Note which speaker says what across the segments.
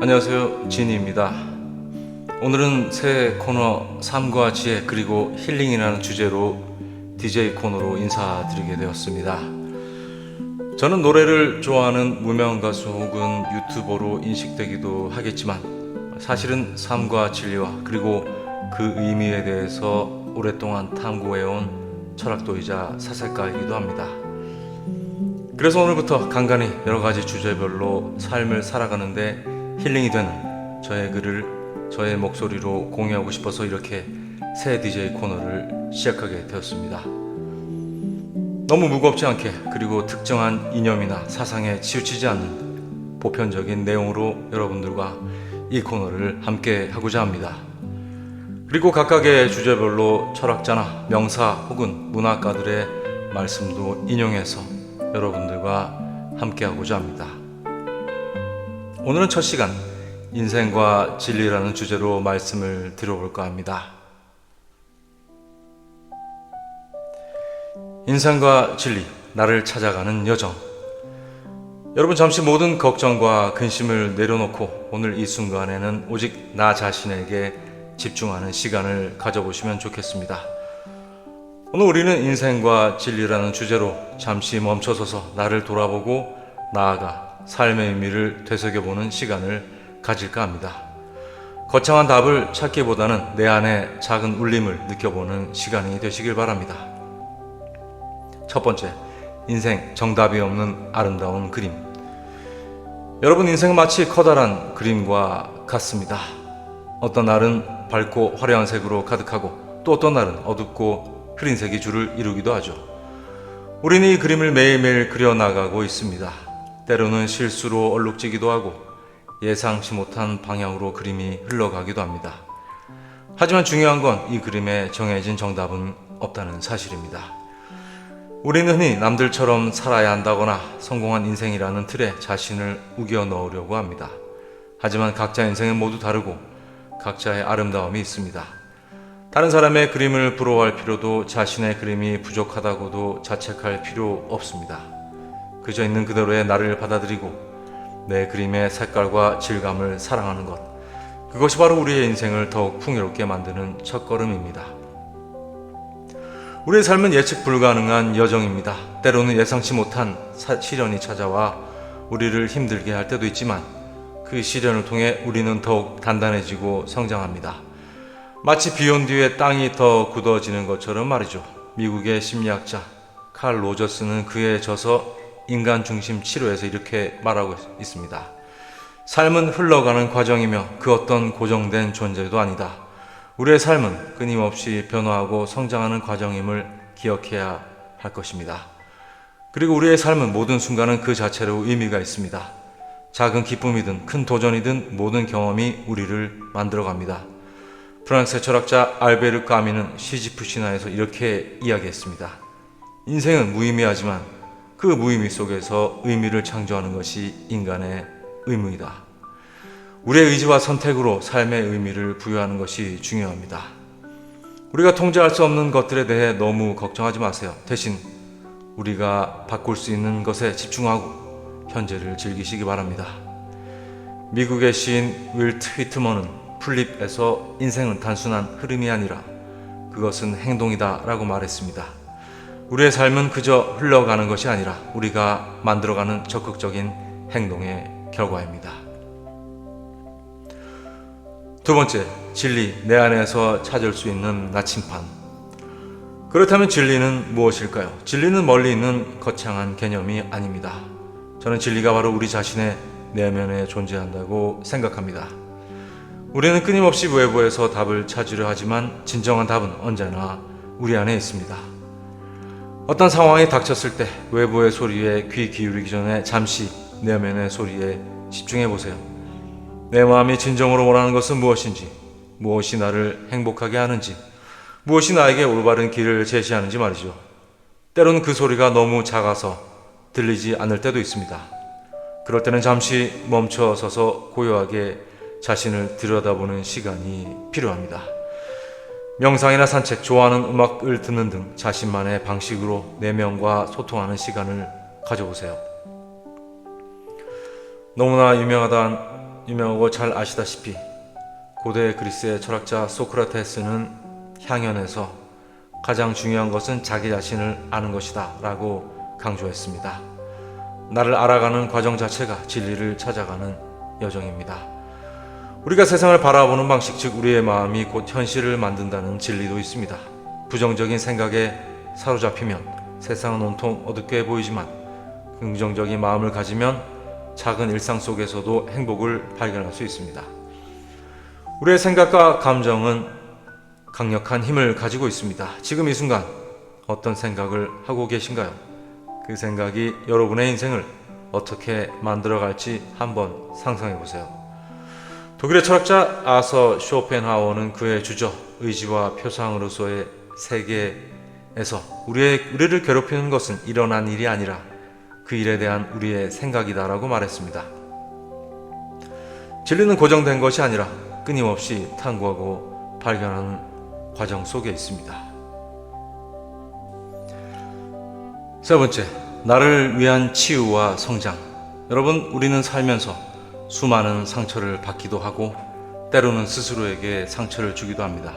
Speaker 1: 안녕하세요, 지니입니다. 오늘은 새 코너 삶과 지혜 그리고 힐링이라는 주제로 DJ 코너로 인사드리게 되었습니다. 저는 노래를 좋아하는 무명 가수 혹은 유튜버로 인식되기도 하겠지만 사실은 삶과 진리와 그리고 그 의미에 대해서 오랫동안 탐구해온 철학도이자 사색가이기도 합니다. 그래서 오늘부터 간간히 여러가지 주제별로 삶을 살아가는데 힐링이 되는 저의 글을 저의 목소리로 공유하고 싶어서 이렇게 새 DJ 코너를 시작하게 되었습니다. 너무 무겁지 않게 그리고 특정한 이념이나 사상에 치우치지 않는 보편적인 내용으로 여러분들과 이 코너를 함께 하고자 합니다. 그리고 각각의 주제별로 철학자나 명사 혹은 문학가들의 말씀도 인용해서 여러분들과 함께 하고자 합니다. 오늘은 첫 시간 인생과 진리라는 주제로 말씀을 드려볼까 합니다. 인생과 진리, 나를 찾아가는 여정. 여러분 잠시 모든 걱정과 근심을 내려놓고 오늘 이 순간에는 오직 나 자신에게 집중하는 시간을 가져보시면 좋겠습니다. 오늘 우리는 인생과 진리라는 주제로 잠시 멈춰서서 나를 돌아보고 나아가 삶의 의미를 되새겨보는 시간을 가질까 합니다. 거창한 답을 찾기보다는 내 안에 작은 울림을 느껴보는 시간이 되시길 바랍니다. 첫 번째, 인생 정답이 없는 아름다운 그림. 여러분, 인생은 마치 커다란 그림과 같습니다. 어떤 날은 밝고 화려한 색으로 가득하고 또 어떤 날은 어둡고 흐린 색이 주를 이루기도 하죠. 우리는 이 그림을 매일매일 그려나가고 있습니다. 때로는 실수로 얼룩지기도 하고 예상치 못한 방향으로 그림이 흘러가기도 합니다. 하지만 중요한 건 이 그림에 정해진 정답은 없다는 사실입니다. 우리는 흔히 남들처럼 살아야 한다거나 성공한 인생이라는 틀에 자신을 우겨 넣으려고 합니다. 하지만 각자 인생은 모두 다르고 각자의 아름다움이 있습니다. 다른 사람의 그림을 부러워할 필요도 자신의 그림이 부족하다고도 자책할 필요 없습니다. 그저 있는 그대로의 나를 받아들이고 내 그림의 색깔과 질감을 사랑하는 것, 그것이 바로 우리의 인생을 더욱 풍요롭게 만드는 첫걸음입니다. 우리의 삶은 예측 불가능한 여정입니다. 때로는 예상치 못한 시련이 찾아와 우리를 힘들게 할 때도 있지만 그 시련을 통해 우리는 더욱 단단해지고 성장합니다. 마치 비 온 뒤에 땅이 더 굳어지는 것처럼 말이죠. 미국의 심리학자 칼 로저스는 그에 져서 인간 중심 치료에서 이렇게 말하고 있습니다. 삶은 흘러가는 과정이며 그 어떤 고정된 존재도 아니다. 우리의 삶은 끊임없이 변화하고 성장하는 과정임을 기억해야 할 것입니다. 그리고 우리의 삶은 모든 순간은 그 자체로 의미가 있습니다. 작은 기쁨이든 큰 도전이든 모든 경험이 우리를 만들어갑니다. 프랑스의 철학자 알베르 까미는 시지프 신화에서 이렇게 이야기했습니다. 인생은 무의미하지만 그 무의미 속에서 의미를 창조하는 것이 인간의 의무이다. 우리의 의지와 선택으로 삶의 의미를 부여하는 것이 중요합니다. 우리가 통제할 수 없는 것들에 대해 너무 걱정하지 마세요. 대신 우리가 바꿀 수 있는 것에 집중하고 현재를 즐기시기 바랍니다. 미국의 시인 윌트 휘트먼은 플립에서 인생은 단순한 흐름이 아니라 그것은 행동이다 라고 말했습니다. 우리의 삶은 그저 흘러가는 것이 아니라 우리가 만들어가는 적극적인 행동의 결과입니다. 두 번째, 진리, 내 안에서 찾을 수 있는 나침반. 그렇다면 진리는 무엇일까요? 진리는 멀리 있는 거창한 개념이 아닙니다. 저는 진리가 바로 우리 자신의 내면에 존재한다고 생각합니다. 우리는 끊임없이 외부에서 답을 찾으려 하지만 진정한 답은 언제나 우리 안에 있습니다. 어떤 상황이 닥쳤을 때 외부의 소리에 귀 기울이기 전에 잠시 내면의 소리에 집중해 보세요. 내 마음이 진정으로 원하는 것은 무엇인지, 무엇이 나를 행복하게 하는지, 무엇이 나에게 올바른 길을 제시하는지 말이죠. 때로는 그 소리가 너무 작아서 들리지 않을 때도 있습니다. 그럴 때는 잠시 멈춰서서 고요하게 자신을 들여다보는 시간이 필요합니다. 명상이나 산책, 좋아하는 음악을 듣는 등 자신만의 방식으로 내면과 소통하는 시간을 가져보세요. 너무나 유명하다는 유명하고 잘 아시다시피 고대 그리스의 철학자 소크라테스는 향연에서 가장 중요한 것은 자기 자신을 아는 것이다 라고 강조했습니다. 나를 알아가는 과정 자체가 진리를 찾아가는 여정입니다. 우리가 세상을 바라보는 방식, 즉 우리의 마음이 곧 현실을 만든다는 진리도 있습니다. 부정적인 생각에 사로잡히면 세상은 온통 어둡게 보이지만 긍정적인 마음을 가지면 작은 일상 속에서도 행복을 발견할 수 있습니다. 우리의 생각과 감정은 강력한 힘을 가지고 있습니다. 지금 이 순간 어떤 생각을 하고 계신가요? 그 생각이 여러분의 인생을 어떻게 만들어갈지 한번 상상해 보세요. 독일의 철학자 아서 쇼펜하워는 그의 주저 의지와 표상으로서의 세계에서 우리를 괴롭히는 것은 일어난 일이 아니라 그 일에 대한 우리의 생각이다라고 말했습니다. 진리는 고정된 것이 아니라 끊임없이 탐구하고 발견하는 과정 속에 있습니다. 세 번째, 나를 위한 치유와 성장. 여러분, 우리는 살면서 수많은 상처를 받기도 하고 때로는 스스로에게 상처를 주기도 합니다.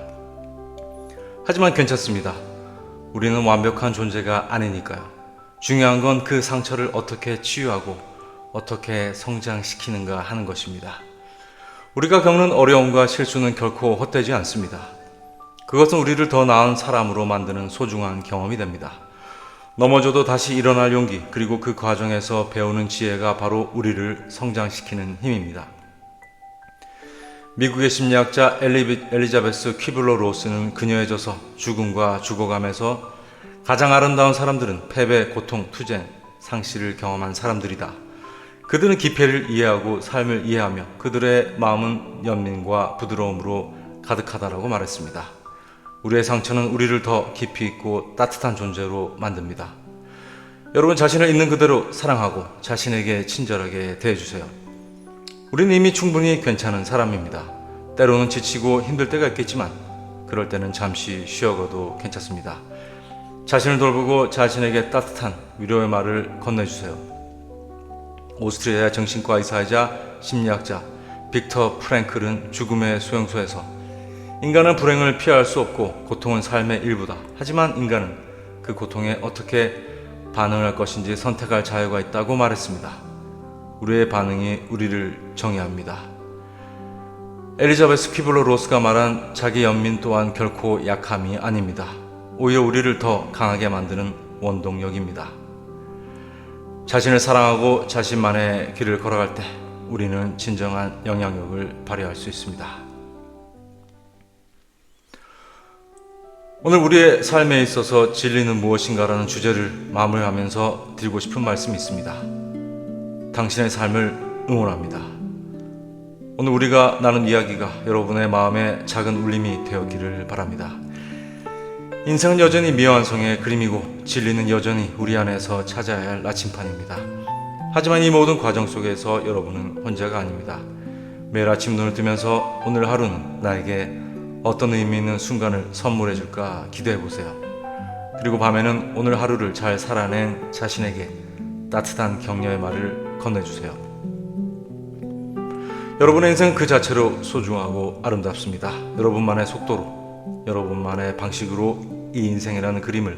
Speaker 1: 하지만 괜찮습니다. 우리는 완벽한 존재가 아니니까요. 중요한 건 그 상처를 어떻게 치유하고 어떻게 성장시키는가 하는 것입니다. 우리가 겪는 어려움과 실수는 결코 헛되지 않습니다. 그것은 우리를 더 나은 사람으로 만드는 소중한 경험이 됩니다. 넘어져도 다시 일어날 용기, 그리고 그 과정에서 배우는 지혜가 바로 우리를 성장시키는 힘입니다. 미국의 심리학자 엘리자베스 퀴블러 로스는 그녀에 져서 죽음과 죽어감에서 가장 아름다운 사람들은 패배, 고통, 투쟁, 상실을 경험한 사람들이다. 그들은 기회를 이해하고 삶을 이해하며 그들의 마음은 연민과 부드러움으로 가득하다라고 말했습니다. 우리의 상처는 우리를 더 깊이 있고 따뜻한 존재로 만듭니다. 여러분, 자신을 있는 그대로 사랑하고 자신에게 친절하게 대해주세요. 우리는 이미 충분히 괜찮은 사람입니다. 때로는 지치고 힘들 때가 있겠지만 그럴 때는 잠시 쉬어가도 괜찮습니다. 자신을 돌보고 자신에게 따뜻한 위로의 말을 건네주세요. 오스트리아 정신과 의사이자 심리학자 빅터 프랭클은 죽음의 수용소에서 인간은 불행을 피할 수 없고 고통은 삶의 일부다. 하지만 인간은 그 고통에 어떻게 반응할 것인지 선택할 자유가 있다고 말했습니다. 우리의 반응이 우리를 정의합니다. 엘리자베스 퀴블러 로스가 말한 자기 연민 또한 결코 약함이 아닙니다. 오히려 우리를 더 강하게 만드는 원동력입니다. 자신을 사랑하고 자신만의 길을 걸어갈 때 우리는 진정한 영향력을 발휘할 수 있습니다. 오늘 우리의 삶에 있어서 진리는 무엇인가라는 주제를 마무리하면서 드리고 싶은 말씀이 있습니다. 당신의 삶을 응원합니다. 오늘 우리가 나눈 이야기가 여러분의 마음에 작은 울림이 되었기를 바랍니다. 인생은 여전히 미완성의 그림이고 진리는 여전히 우리 안에서 찾아야 할 나침판입니다. 하지만 이 모든 과정 속에서 여러분은 혼자가 아닙니다. 매일 아침 눈을 뜨면서 오늘 하루는 나에게 어떤 의미 있는 순간을 선물해 줄까 기대해 보세요. 그리고 밤에는 오늘 하루를 잘 살아낸 자신에게 따뜻한 격려의 말을 건네주세요. 여러분의 인생 그 자체로 소중하고 아름답습니다. 여러분만의 속도로, 여러분만의 방식으로 이 인생이라는 그림을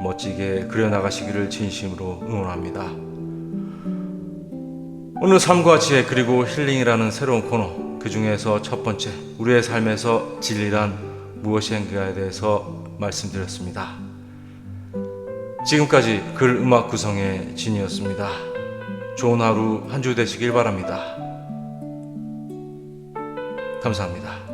Speaker 1: 멋지게 그려나가시기를 진심으로 응원합니다. 오늘 삶과 지혜 그리고 힐링이라는 새로운 코너, 그 중에서 첫 번째, 우리의 삶에서 진리란 무엇인가에 대해서 말씀드렸습니다. 지금까지 글 음악 구성의 진이었습니다. 좋은 하루 한 주 되시길 바랍니다. 감사합니다.